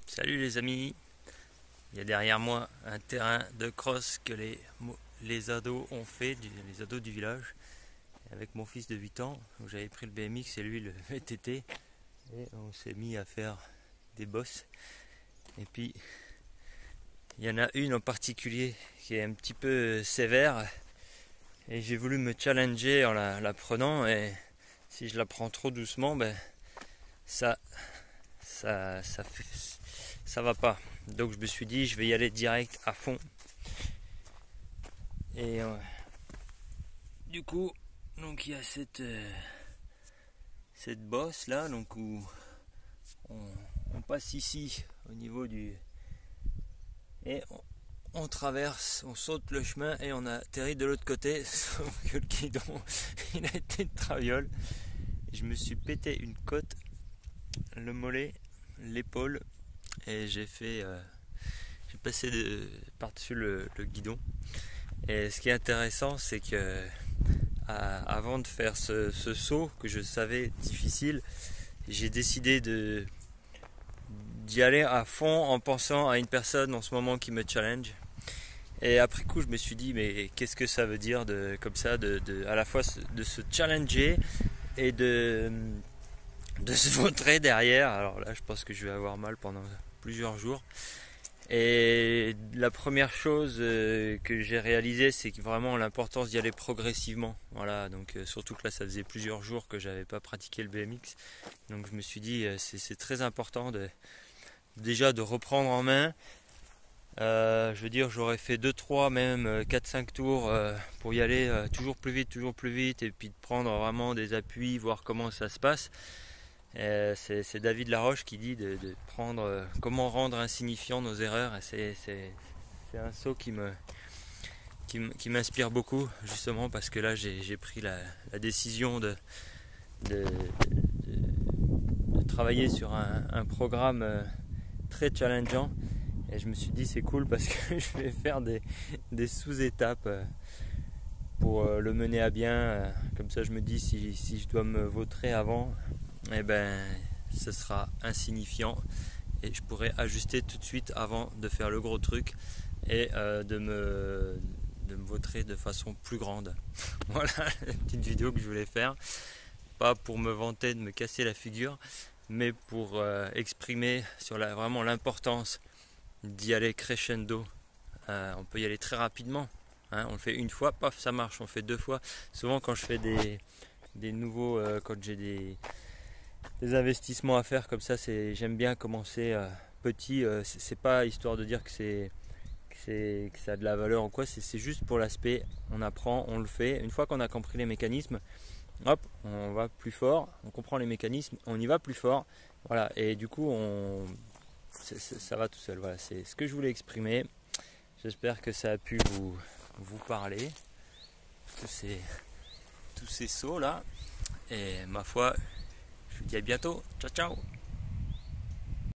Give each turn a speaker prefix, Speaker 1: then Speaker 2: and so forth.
Speaker 1: Salut les amis, il y a derrière moi un terrain de cross que les ados ont fait, les ados du village, avec mon fils de 8 ans, où j'avais pris le BMX et lui le VTT, et on s'est mis à faire des bosses. Et puis il y en a une en particulier qui est un petit peu sévère, et j'ai voulu me challenger en la prenant, et si je la prends trop doucement, ça, ça va pas. Donc je me suis dit je vais y aller direct à fond. Et du coup, donc il y a cette bosse là, donc où on passe ici au niveau du et on traverse, on saute le chemin et on atterrit de l'autre côté, sauf que le guidon il a été de traviole. Je me suis pété une côte, le mollet, l'épaule, et j'ai passé par-dessus le guidon. Et ce qui est intéressant, c'est que avant de faire ce saut que je savais difficile, j'ai décidé d'y aller à fond en pensant à une personne en ce moment qui me challenge. Et après coup, je me suis dit, mais qu'est-ce que ça veut dire comme ça, à la fois de se challenger et de se vautrer derrière. Alors là, je pense que je vais avoir mal pendant plusieurs jours. Et la première chose que j'ai réalisé, c'est que vraiment l'importance d'y aller progressivement. Voilà, donc surtout que là, ça faisait plusieurs jours que j'avais pas pratiqué le BMX. Donc je me suis dit, c'est très important déjà de reprendre en main. Je veux dire, j'aurais fait 2-3, même 4-5 tours pour y aller toujours plus vite, et puis de prendre vraiment des appuis, voir comment ça se passe. C'est David Laroche qui dit de prendre comment rendre insignifiant nos erreurs. C'est un saut qui m'inspire beaucoup, justement parce que là j'ai pris la décision de travailler sur un programme très challengeant, et je me suis dit c'est cool parce que je vais faire des sous-étapes pour le mener à bien. Comme ça je me dis si je dois me vautrer avant, eh ben ce sera insignifiant et je pourrai ajuster tout de suite avant de faire le gros truc et de me vautrer de façon plus grande. Voilà la petite vidéo que je voulais faire, pas pour me vanter de me casser la figure, mais pour exprimer sur vraiment l'importance d'y aller crescendo. On peut y aller très rapidement, hein, on le fait une fois, paf, ça marche. On le fait 2 fois. Souvent quand je fais des nouveaux, quand j'ai des investissements à faire comme ça, j'aime bien commencer petit. C'est pas histoire de dire que ça a de la valeur ou quoi, c'est juste pour l'aspect, on apprend, on le fait. Une fois qu'on a compris les mécanismes, hop, on va plus fort, on comprend les mécanismes, on y va plus fort. Voilà, et du coup ça va tout seul. Voilà, c'est ce que je voulais exprimer. J'espère que ça a pu vous parler, tous ces sauts là, et ma foi, je vous dis à bientôt. Ciao ciao.